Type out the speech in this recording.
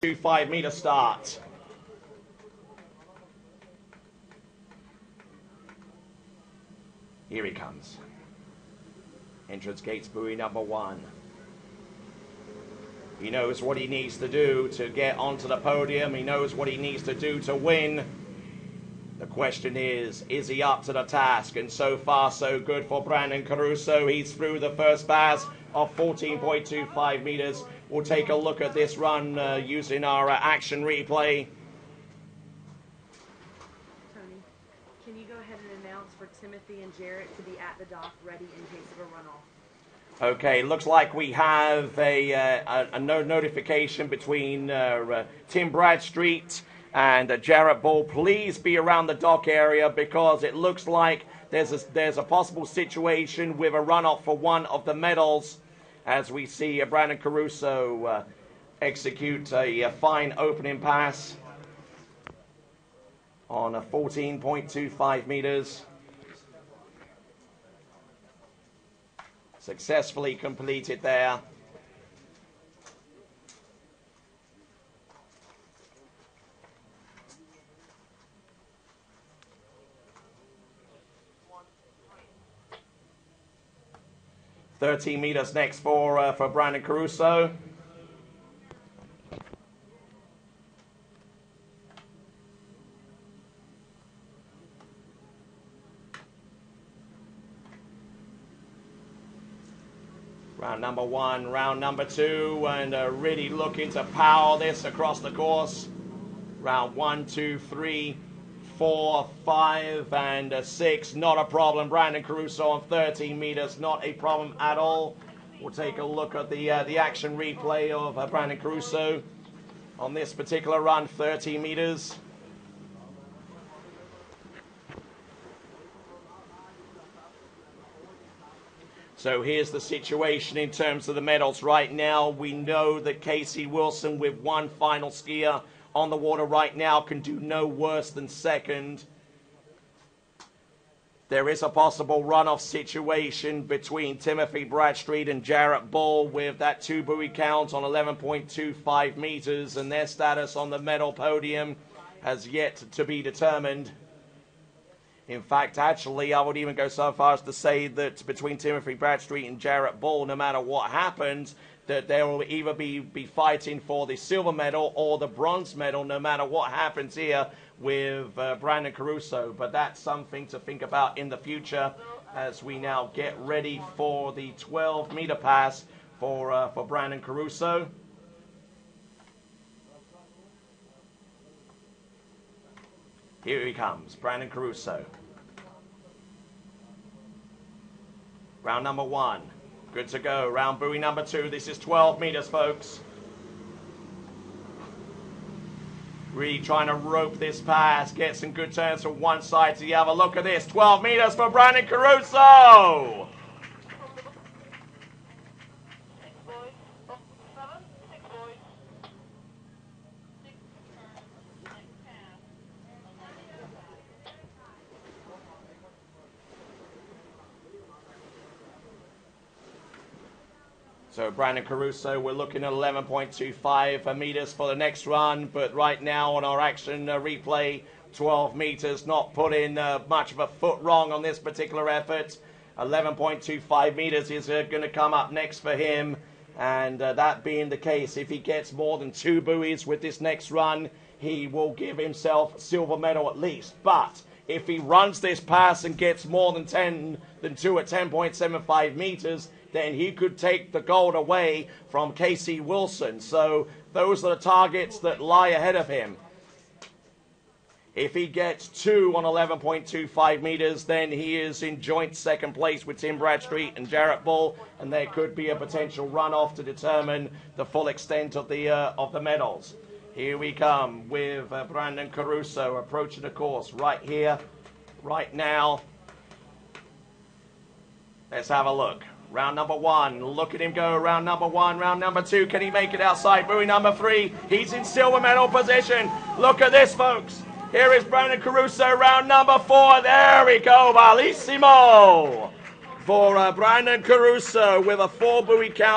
5-meter start. Here he comes. Entrance gates buoy number 1. He knows what he needs to do to get onto the podium. He knows what he needs to do to win. The question is he up to the task? And so far, so good for Brandon Caruso. He's through the first pass of 14.25 meters. We'll take a look at this run using our action replay. Tony, can you go ahead and announce for Timothy and Jarrett to be at the dock ready in case of a runoff? Okay, looks like we have a notification between Tim Bradstreet and Jarrett Bull. Please be around the dock area because it looks like there's a possible situation with a runoff for one of the medals as we see Brandon Caruso execute a fine opening pass on a 14.25 meters. Successfully completed there. $13 meters next for Brandon Caruso. Round number 1, round number 2, and really looking to power this across the course. Round 1, 2, 3, 4, 5, and 6. Not a problem. Brandon Caruso on 13 meters. Not a problem at all. We'll take a look at the action replay of Brandon Caruso on this particular run, 13 meters. So here's the situation in terms of the medals right now. We know that Casey Wilson, with one final skier on the water right now, can do no worse than second. There is a possible runoff situation between Timothy Bradstreet and Jarrett Bull with that 2 buoy count on 11.25 meters, and their status on the medal podium has yet to be determined. In fact, actually, I would even go so far as to say that between Timothy Bradstreet and Jarrett Bull, no matter what happens, that they will either be fighting for the silver medal or the bronze medal, no matter what happens here with Brandon Caruso. But that's something to think about in the future as we now get ready for the 12-meter pass for Brandon Caruso. Here he comes, Brandon Caruso. Round number 1. Good to go. Round buoy number 2. This is 12 meters, folks. Really trying to rope this pass. Get some good turns from one side to the other. Look at this. 12 meters for Brandon Caruso. So Brandon Caruso, we're looking at 11.25 meters for the next run, but right now on our action replay, 12 meters, not putting much of a foot wrong on this particular effort. 11.25 meters is going to come up next for him, and that being the case, if he gets more than 2 buoys with this next run, he will give himself a silver medal at least. But if he runs this pass and gets more than 2 at 10.75 meters, then he could take the gold away from Casey Wilson. So those are the targets that lie ahead of him. If he gets 2 on 11.25 meters, then he is in joint second place with Tim Bradstreet and Jarrett Bull, and there could be a potential runoff to determine the full extent of the medals. Here we come with Brandon Caruso approaching the course right here, right now. Let's have a look. Round number 1, look at him go. Round number 1, round number 2, can he make it outside? Buoy number 3, he's in silver medal position. Look at this, folks. Here is Brandon Caruso, round number 4. There we go, bellissimo for Brandon Caruso with a 4 buoy count.